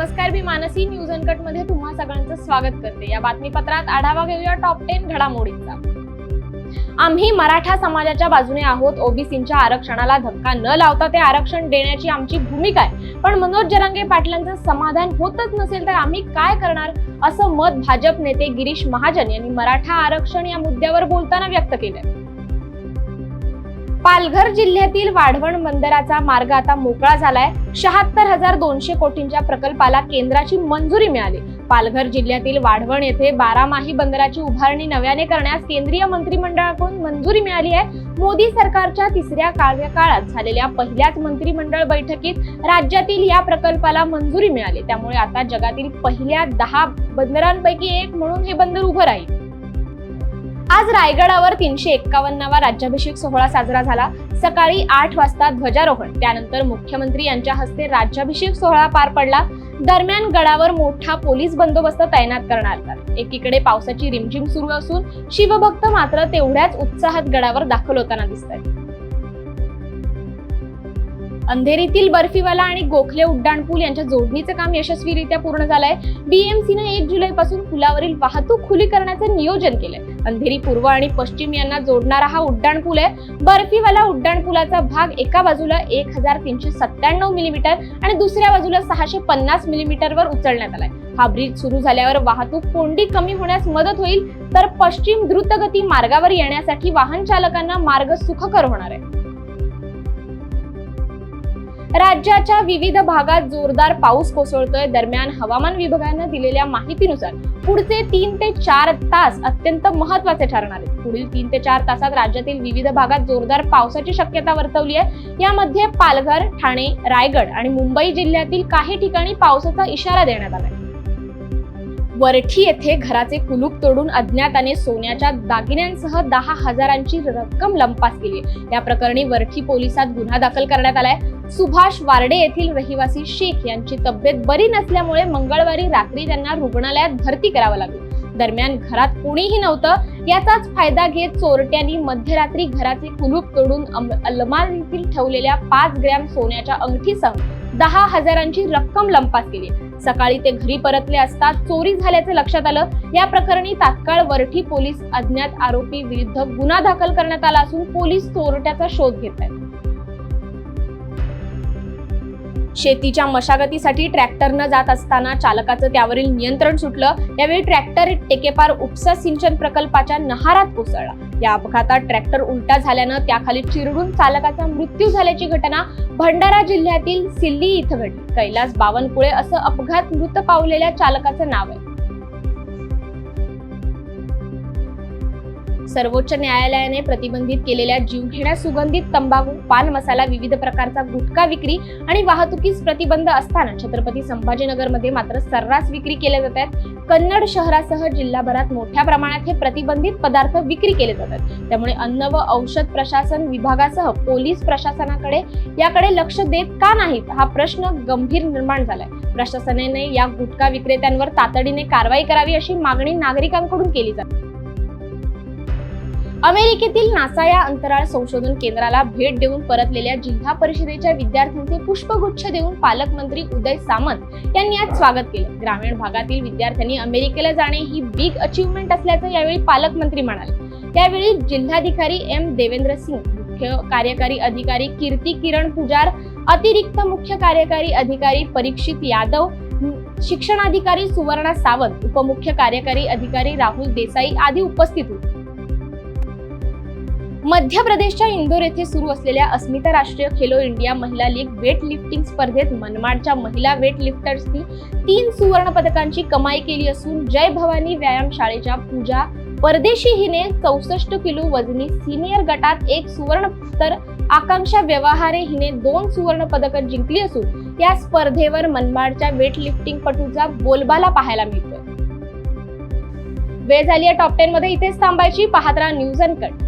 नमस्कार, मी Mansi news uncut मध्ये तुम्हा सगळ्यांचं स्वागत करते। या बातमीपत्रात आढावा घेऊया टॉप 10 घडामोडींचा। आम्ही मराठा समाजाच्या बाजूने आहोत। ओबीसींच्या आरक्षणाला धक्का न लावता ते आरक्षण देण्याची आमची भूमिका आहे, पण मनोज जरांगे पाटलांचं समाधान होतच नसेल तर आम्ही काय करणार, असं मत भाजप नेते गिरीश महाजन यांनी मराठा आरक्षण या मुद्द्यावर बोलताना व्यक्त केलंय। पालघर जिल्ह्यातील वाढवण बंदराचा मार्ग आता मोकळा झालाय। 76,200 कोटींच्या प्रकल्पाला केंद्राची मंजुरी मिळाली। पालघर जिल्ह्यातील वाढवण येथे 12 बंदराची उभारणी नव्याने करण्यास केंद्रीय मंत्रिमंडळाकडून मंजुरी मिळाली आहे। मोदी सरकारच्या तिसऱ्या कार्यकाळात झालेल्या पहिल्याच मंत्रिमंडळ बैठकीत राज्यातील या प्रकल्पाला मंजुरी मिळाली। त्यामुळे आता जगातील पहिल्या 10 बंदरांपैकी एक म्हणून हे बंदर उभं राहील। आज रायगडावर 351वा राज्याभिषेक सोहळा साजरा झाला। सकाळी 8 वाजता ध्वजारोहण, त्यानंतर मुख्यमंत्री यांच्या हस्ते राज्याभिषेक सोहळा पार पडला। दरम्यान गडावर मोठा पोलीस बंदोबस्त तैनात करण्यात आला। एकीकडे पावसाची रिमझिम सुरू असून शिवभक्त मात्र तेवढ्याच उत्साहात गडावर दाखल होताना दिसतात। अंधेरीतील बर्फीवाला आणि गोखले उड्डाणपूल यांच्या जोडणीचं काम यशस्वीरित्या पूर्ण झालंय। बीएमसीने 1 जुलैपासून पुलावरील वाहतूक खुली करण्याचं नियोजन केलंय। अंधेरी पूर्व आणि पश्चिम यांना जोडणारा हा उड्डाणपूल आहे। बर्फीवाला उड्डाणपुलाचा भाग एका बाजूला 1397 मिलीमीटर आणि दुसऱ्या बाजूला 650 मिलीमीटरवर उचलण्यात आलाय। हा ब्रिज सुरू झाल्यावर वाहतूक कोंडी कमी होण्यास मदत होईल, तर पश्चिम द्रुतगती मार्गावर येण्यासाठी वाहन चालकांना मार्ग सुखकर होणार आहे। राज्याच्या विविध भागात जोरदार पाऊस कोसळतोय। दरम्यान हवामान विभागाने दिलेल्या माहितीनुसार पुढचे 3 ते 4 तास अत्यंत महत्त्वाचे ठरणार आहेत। पुढील 3 ते 4 तासात राज्यातील विविध भागात जोरदार पावसाची शक्यता वर्तवली आहे। यामध्ये पालघर, ठाणे, रायगड आणि मुंबई जिल्ह्यातील काही ठिकाणी पावसाचा इशारा देण्यात आलाय। वरठी येथे घराचे कुलूप तोडून अज्ञाताने सोन्याच्या दागिन्यांसह 10,000ची रक्कम लंपास केली। या प्रकरणी वरठी पोलिसात गुन्हा दाखल करण्यात आलाय। सुभाष वार्डे येथील रहिवासी शेख यांची तब्येत बरी नसल्यामुळे मंगळवारी रात्री त्यांना रुग्णालयात भरती करावं लागलं। दरम्यान घरात कोणीही नव्हतं। याचाच फायदा घेत चोरट्यांनी मध्यरात्री घराचे कुलूप तोडून अलमारीतील ठेवलेल्या 5 ग्रॅम सोन्याच्या अंगठीसह 10,000ची रक्कम लंपास केली। सकाळी ते घरी परतले असता चोरी झाल्याचे लक्षात आलं। या प्रकरणी तात्काळ वरठी पोलीस अज्ञात आरोपी विरुद्ध गुन्हा दाखल करण्यात आला असून पोलीस चोरट्याचा शोध घेत आहेत। शेतीच्या मशागतीसाठी ट्रॅक्टरनं जात असताना चालकाचं त्यावरील नियंत्रण सुटलं। यावेळी ट्रॅक्टर टेकेपार उपसा सिंचन प्रकल्पाच्या नहारात कोसळला। या अपघातात ट्रॅक्टर उलटा झाल्यानं त्याखाली चिरडून चालकाचा मृत्यू झाल्याची घटना भंडारा जिल्ह्यातील सिल्ली इथं घडली। कैलास बावनकुळे असं अपघात मृत पावलेल्या चालकाचं नाव आहे। सर्वोच्च न्यायालयाने प्रतिबंधित केलेल्या जीवघेण्या सुगंधित तंबाखू, पान मसाला, विविध प्रकारचा गुटखा विक्री आणि वाहतुकीस प्रतिबंध असताना छत्रपती संभाजीनगरमध्ये मात्र सर्रास विक्री केल्या जातात। कन्नड शहरासह जिल्हाभरात मोठ्या प्रमाणात हे प्रतिबंधित पदार्थ विक्री केले जातात। त्यामुळे अन्न व औषध प्रशासन विभागासह पोलीस प्रशासनाकडे याकडे लक्ष देत का नाहीत, हा प्रश्न गंभीर निर्माण झालाय। प्रशासनाने या गुटखा विक्रेत्यांवर तातडीने कारवाई करावी अशी मागणी नागरिकांकडून केली जाते। अमेरिकेतील नासा या अंतराळ संशोधन केंद्राला भेट देऊन परतलेल्या जिल्हा परिषदेच्या विद्यार्थ्यांचे पुष्पगुच्छ देऊन पालकमंत्री उदय सामंत यांनी आज स्वागत केलं। ग्रामीण भागातील विद्यार्थ्यांनी अमेरिकेला जाणे ही बिग अचीवमेंट असल्याचं यावेळी पालकमंत्री म्हणाले। त्यावेळी जिल्हाधिकारी एम देवेंद्र सिंह, मुख्य कार्यकारी अधिकारी कीर्ती किरण पुजार, अतिरिक्त मुख्य कार्यकारी अधिकारी परीक्षित यादव, शिक्षणाधिकारी सुवर्णा सावंत, उपमुख्य कार्यकारी अधिकारी राहुल देसाई आदी उपस्थित होते। मध्य प्रदेशच्या इंदोर येथे सुरू असलेल्या अस्मिता राष्ट्रीय खेलो इंडिया महिला लीग वेट लिफ्टिंग स्पर्धेत मनमाडच्या महिला वेट लिफ्टर्सनी 3 सुवर्ण पदकांची कमाई केली असून जय भवानी व्यायाम शाळेच्या पूजा परदेशी हिने 64 किलो वजनी सिनियर गटात 1 सुवर्ण, तर आकांक्षा व्यवहारे हिने 2 सुवर्ण पदक जिंकली असून या स्पर्धेवर मनमाडच्या वेट लिफ्टिंग पटूचा बोलबाला पाहायला मिळतोय। वेळ झाली आहे टॉप 10 मध्ये, इथेच थांबायची। पाहत राहा न्यूज अनकट।